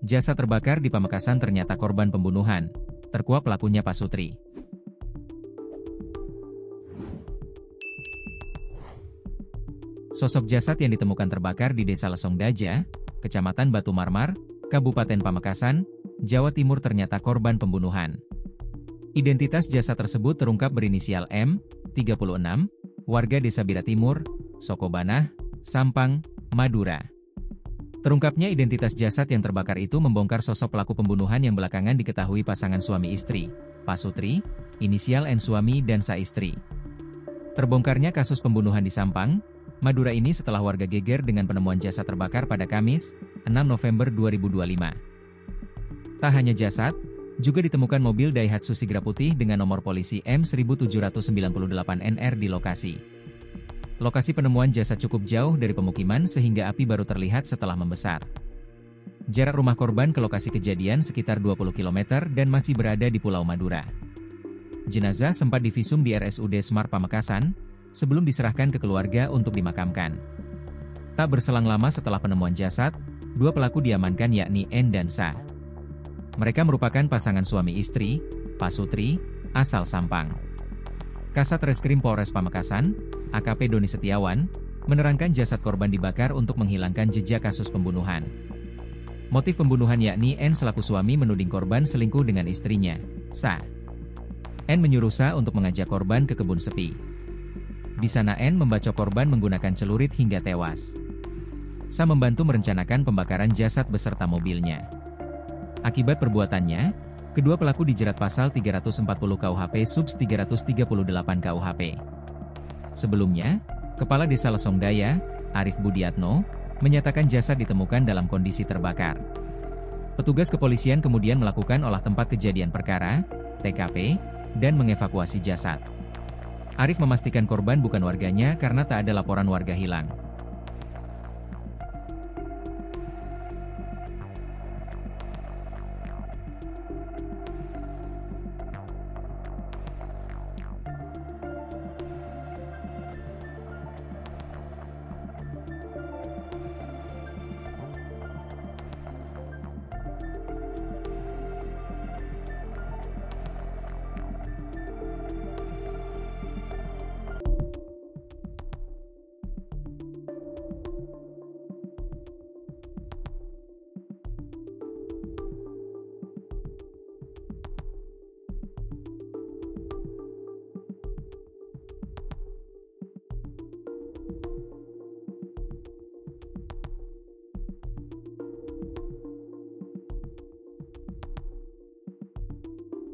Jasad terbakar di Pamekasan ternyata korban pembunuhan. Terkuak pelakunya Pak Sutri. Sosok jasad yang ditemukan terbakar di Desa Lesongdaja, Kecamatan Batu Marmar, Kabupaten Pamekasan, Jawa Timur ternyata korban pembunuhan. Identitas jasad tersebut terungkap berinisial M, 36, warga Desa Bira Timur, Sokobanah, Sampang, Madura. Terungkapnya identitas jasad yang terbakar itu membongkar sosok pelaku pembunuhan yang belakangan diketahui pasangan suami istri, Pak Sutri, inisial N suami dan Sa istri. Terbongkarnya kasus pembunuhan di Sampang, Madura ini setelah warga geger dengan penemuan jasad terbakar pada Kamis, 6 November 2025. Tak hanya jasad, juga ditemukan mobil Daihatsu Sigra putih dengan nomor polisi M1798NR di lokasi. Lokasi penemuan jasad cukup jauh dari pemukiman sehingga api baru terlihat setelah membesar. Jarak rumah korban ke lokasi kejadian sekitar 20 km dan masih berada di Pulau Madura. Jenazah sempat divisum di RSUD Smar Pamekasan, sebelum diserahkan ke keluarga untuk dimakamkan. Tak berselang lama setelah penemuan jasad, dua pelaku diamankan yakni N dan Sa. Mereka merupakan pasangan suami istri, Pak Sutri, asal Sampang. Kasat Reskrim Polres Pamekasan, AKP Doni Setiawan, menerangkan jasad korban dibakar untuk menghilangkan jejak kasus pembunuhan. Motif pembunuhan yakni N selaku suami menuding korban selingkuh dengan istrinya, Sa. N menyuruh Sa untuk mengajak korban ke kebun sepi. Di sana N membacok korban menggunakan celurit hingga tewas. Sa membantu merencanakan pembakaran jasad beserta mobilnya. Akibat perbuatannya, kedua pelaku dijerat pasal 340 KUHP subs 338 KUHP. Sebelumnya, Kepala Desa Lesongdaya, Arif Budiatno, menyatakan jasad ditemukan dalam kondisi terbakar. Petugas kepolisian kemudian melakukan olah tempat kejadian perkara, TKP, dan mengevakuasi jasad. Arif memastikan korban bukan warganya karena tak ada laporan warga hilang.